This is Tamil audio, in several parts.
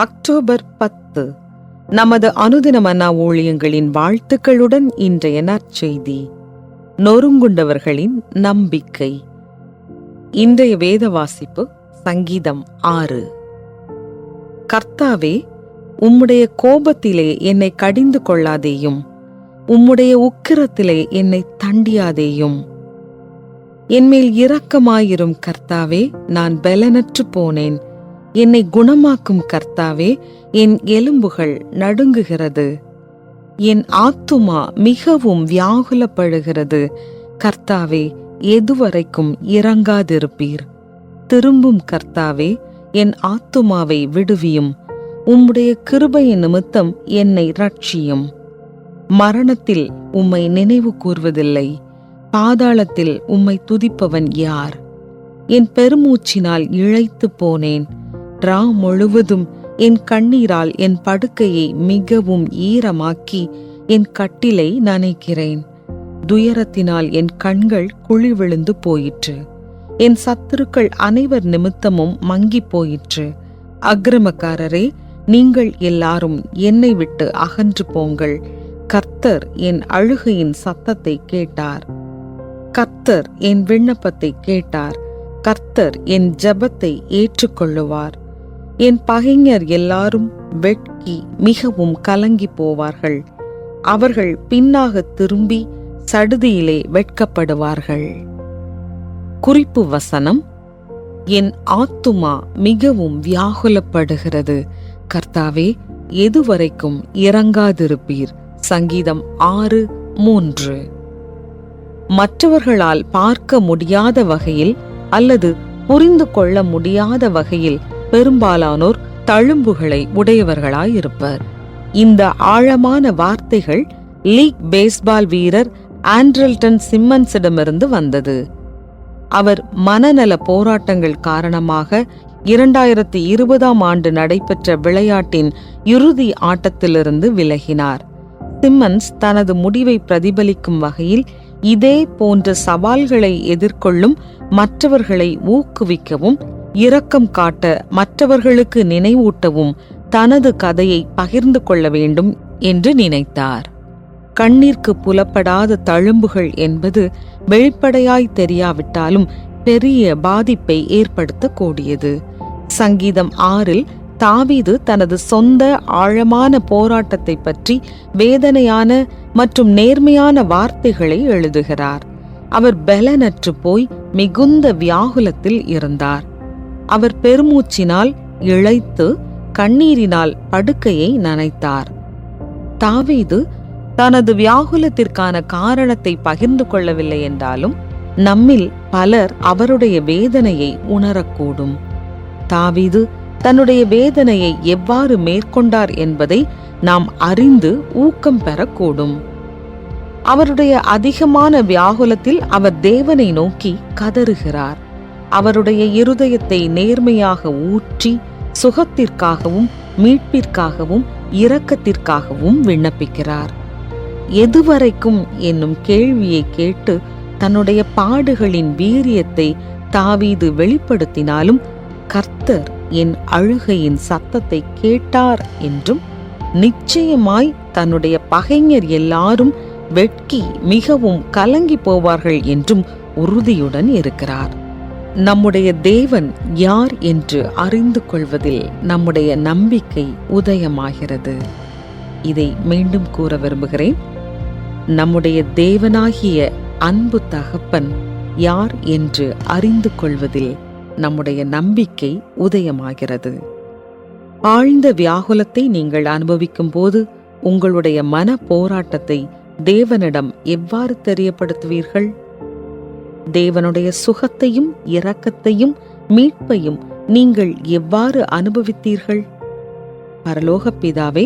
அக்டோபர் 10. நமது அனுதின மன்னா ஊழியங்களின் வாழ்த்துக்களுடன் இன்றைய நற்செய்தி. நொறுங்குண்டவர்களின் நம்பிக்கை. இன்றைய வேத வாசிப்பு சங்கீதம் 6. கர்த்தாவே, உம்முடைய கோபத்திலே என்னை கடிந்து கொள்ளாதேயும், உம்முடைய உக்கிரத்திலே என்னை தண்டியாதேயும். என்மேல் இரக்கமாயிரும் கர்த்தாவே, நான் பலனற்று போனேன். என்னை குணமாக்கும் கர்த்தாவே, என் எலும்புகள் நடுங்குகிறது. என் ஆத்துமா மிகவும் வியாகுலப்படுகிறது. கர்த்தாவே, எதுவரைக்கும் இரங்காதிருப்பீர்? திரும்பும் கர்த்தாவே, என் ஆத்துமாவை விடுவியும். உம்முடைய கிருபையின் நிமித்தம் என்னை ரட்சியும். மரணத்தில் உம்மை நினைவு கூர்வதில்லை, பாதாளத்தில் உம்மை துதிப்பவன் யார்? என் பெருமூச்சினால் இழைத்து போனேன். ரா முழுவதும் என் கண்ணீரால் என் படுக்கையை மிகவும் ஈரமாக்கி என் கட்டிலை நனைக்கிறேன். துயரத்தினால் என் கண்கள் குழி விழுந்து போயிற்று. என் சத்துருக்கள் அனைவர் நிமித்தமும் மங்கி போயிற்று. அக்கிரமக்காரரே, நீங்கள் எல்லாரும் என்னை விட்டு அகன்று போங்கள். கர்த்தர் என் அழுகையின் சத்தத்தை கேட்டார். கர்த்தர் என் விண்ணப்பத்தை கேட்டார். கர்த்தர் என் ஜெபத்தை ஏற்றுக்கொள்ளுவார். என் பகைஞர் எல்லாரும் வெட்கி மிகவும் கலங்கி போவார்கள். அவர்கள் பின்னாக திரும்பி சடுதியிலே வெட்கப்படுவார்கள். குறிப்பு வசனம்: என் ஆத்துமா மிகவும் வியாகுலப்படுகிறது. கர்த்தாவே, எதுவரைக்கும் இரங்காதிருப்பீர்? சங்கீதம் 6:3. மற்றவர்களால் பார்க்க முடியாத வகையில் அல்லது புரிந்து கொள்ள முடியாத வகையில் பெரும்பாலானோர் தழும்புகளை உடையவர்களாயிருப்பர். இந்த ஆழமான வார்த்தைகள் லீக் பேஸ்பால் வீரர் ஆண்ட்ரல்டன் சிம்மன்ஸிடமிருந்து வந்தது. அவர் மனநல போராட்டங்கள் காரணமாக 2020 நடைபெற்ற விளையாட்டின் இறுதி ஆட்டத்திலிருந்து விலகினார். சிம்மன்ஸ் தனது முடிவை பிரதிபலிக்கும் வகையில் இதே போன்ற சவால்களை எதிர்கொள்ளும் மற்றவர்களை ஊக்குவிக்கவும், இரக்கம் காட்ட மற்றவர்களுக்கு நினைவூட்டவும் தனது கதையை பகிர்ந்து கொள்ள வேண்டும் என்று நினைத்தார். கண்ணிற்கு புலப்படாத தழும்புகள் என்பது வெளிப்படையாய் தெரியாவிட்டாலும் பெரிய பாதிப்பை ஏற்படுத்தக்கூடியது. சங்கீதம் 6 தாவீது தனது சொந்த ஆழமான போராட்டத்தை பற்றி வேதனையான மற்றும் நேர்மையான வார்த்தைகளை எழுதுகிறார். அவர் பலனற்று போய் மிகுந்த வியாகுலத்தில் இருந்தார். அவர் பெருமூச்சினால் இழைத்து கண்ணீரினால் படுக்கையை நனைத்தார். தாவீது தனது வியாகுலத்திற்கான காரணத்தை பகிர்ந்து கொள்ளவில்லை என்றாலும் நம்மில் பலர் அவருடைய வேதனையை உணரக்கூடும். தாவீது தன்னுடைய வேதனையை எவ்வாறு மேற்கொண்டார் என்பதை நாம் அறிந்து ஊக்கம் பெறக்கூடும். அவருடைய அதிகமான வியாகுலத்தில் அவர் தேவனை நோக்கி கதறுகிறார். அவருடைய இருதயத்தை நேர்மையாக ஊற்றி சுகத்திற்காகவும் மீட்பிற்காகவும் இரக்கத்திற்காகவும் விண்ணப்பிக்கிறார். எதுவரைக்கும் என்னும் கேள்வியை கேட்டு தன்னுடைய பாடுகளின் வீரியத்தை தாவீது வெளிப்படுத்தினாலும் கர்த்தர் என் அழுகையின் சத்தத்தை கேட்டார் என்றும், நிச்சயமாய் தன்னுடைய பகைஞர் எல்லாரும் வெட்கி மிகவும் கலங்கி போவார்கள் என்றும் உறுதியுடன் இருக்கிறார். நம்முடைய தேவன் யார் என்று அறிந்து கொள்வதில் நம்முடைய நம்பிக்கை உதயமாகிறது. இதை மீண்டும் கூற விரும்புகிறேன். நம்முடைய தேவனாகிய அன்பு தகப்பன் யார் என்று அறிந்து கொள்வதில் நம்முடைய நம்பிக்கை உதயமாகிறது. ஆழ்ந்த வியாகுலத்தை நீங்கள் அனுபவிக்கும் போது உங்களுடைய மன போராட்டத்தை தேவனிடம் எவ்வாறு தெரியப்படுத்துவீர்கள்? தேவனுடைய சுகத்தையும் இரக்கத்தையும் மீட்பையும் நீங்கள் எவ்வாறு அனுபவித்தீர்கள்? பரலோக பிதாவே,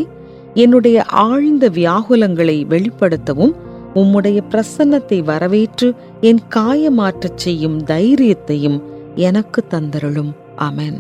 என்னுடைய ஆழ்ந்த வியாகுலங்களை வெளிப்படுத்தவும் உம்முடைய பிரசன்னத்தை வரவேற்று என் காயமாற்றச் செய்யும் தைரியத்தையும் எனக்கு தந்தருளும். ஆமென்.